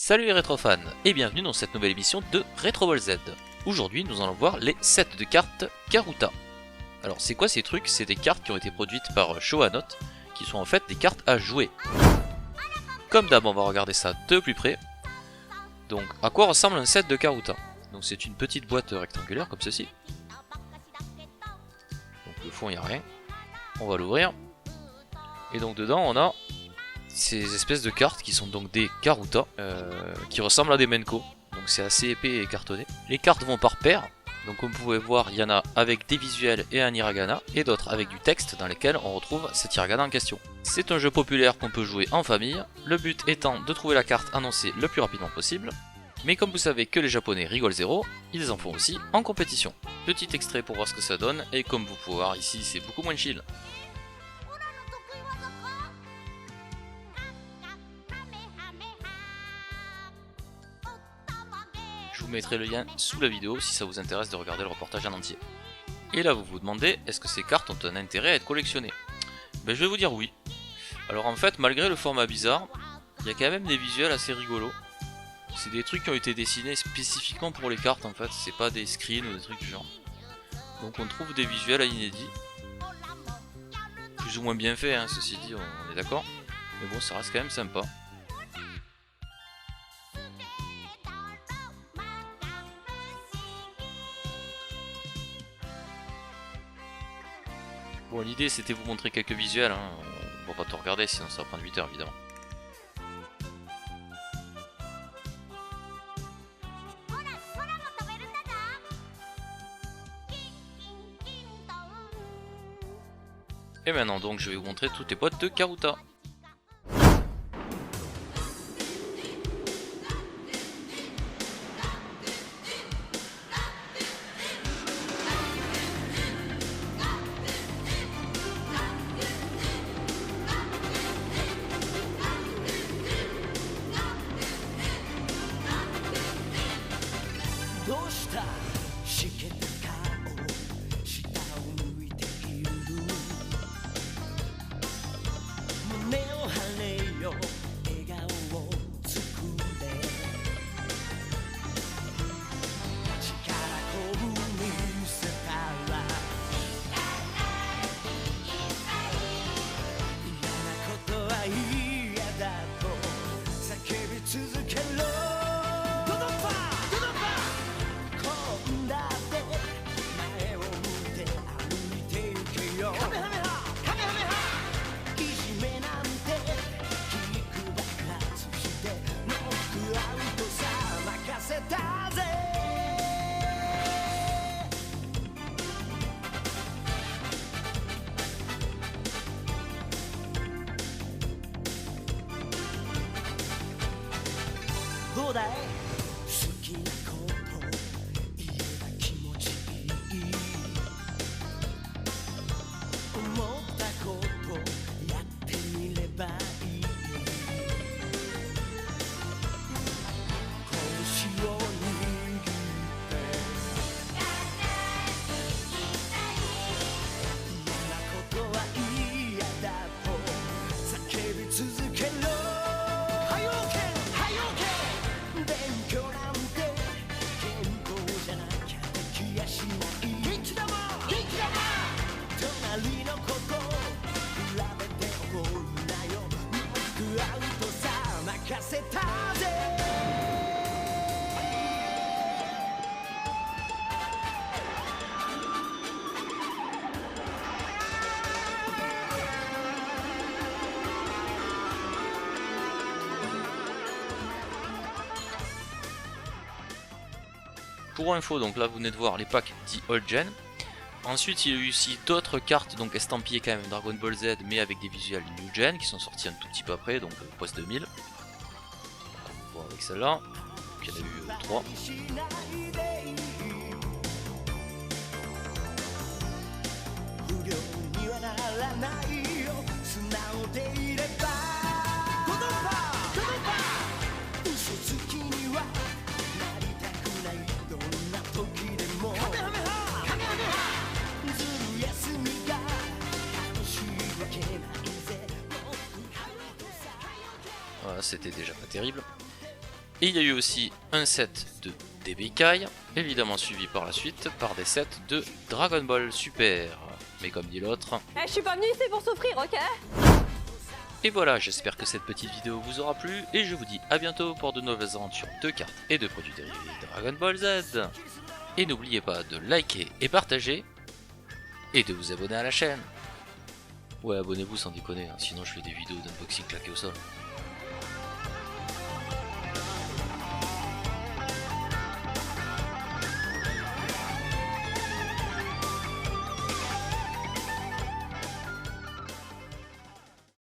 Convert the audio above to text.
Salut les rétrofans et bienvenue dans cette nouvelle émission de Retro Ball Z. Aujourd'hui nous allons voir les sets de cartes Karuta. Alors c'est quoi ces trucs? C'est des cartes qui ont été produites par Showa-Note, qui sont en fait des cartes à jouer. Comme d'hab on va regarder ça de plus près. Donc à quoi ressemble un set de Karuta? Donc c'est une petite boîte rectangulaire comme ceci. Donc le fond il n'y a rien. On va l'ouvrir. Et donc dedans on a ces espèces de cartes qui sont donc des Karuta, qui ressemblent à des Menko. Donc c'est assez épais et cartonné. Les cartes vont par paire. Donc comme vous pouvez voir, il y en a avec des visuels et un hiragana, et d'autres avec du texte dans lesquels on retrouve cet hiragana en question. C'est un jeu populaire qu'on peut jouer en famille, le but étant de trouver la carte annoncée le plus rapidement possible. Mais comme vous savez que les japonais rigolent zéro, ils en font aussi en compétition. Petit extrait pour voir ce que ça donne, et comme vous pouvez voir ici c'est beaucoup moins chill. Je vous mettrai le lien sous la vidéo si ça vous intéresse de regarder le reportage en entier. Et là vous vous demandez, est-ce que ces cartes ont un intérêt à être collectionnées? Ben je vais vous dire oui. Alors en fait, malgré le format bizarre, il y a quand même des visuels assez rigolos. C'est des trucs qui ont été dessinés spécifiquement pour les cartes en fait, c'est pas des screens ou des trucs du genre. Donc on trouve des visuels à inédits. Plus ou moins bien faits, hein, ceci dit, on est d'accord. Mais bon, ça reste quand même sympa. Bon, l'idée c'était vous montrer quelques visuels, hein. On va pas tout regarder sinon ça va prendre 8 heures évidemment. Et maintenant donc je vais vous montrer toutes les boîtes de Karuta. Pour info, donc là vous venez de voir les packs dits Old Gen. Ensuite il y a eu aussi d'autres cartes donc estampillées quand même Dragon Ball Z mais avec des visuels New Gen qui sont sortis un tout petit peu après, donc post 2000. On va voir avec celle-là. Il y en a eu 3. Voilà, c'était déjà pas terrible. Et il y a eu aussi un set de DB Kai, évidemment suivi par la suite par des sets de Dragon Ball Super. Mais comme dit l'autre... Je suis pas venu ici pour souffrir, ok? Et voilà, j'espère que cette petite vidéo vous aura plu, et je vous dis à bientôt pour de nouvelles aventures de cartes et de produits dérivés Dragon Ball Z. Et n'oubliez pas de liker et partager, et de vous abonner à la chaîne. Ouais, abonnez-vous sans déconner, hein, sinon je fais des vidéos d'unboxing claqué au sol.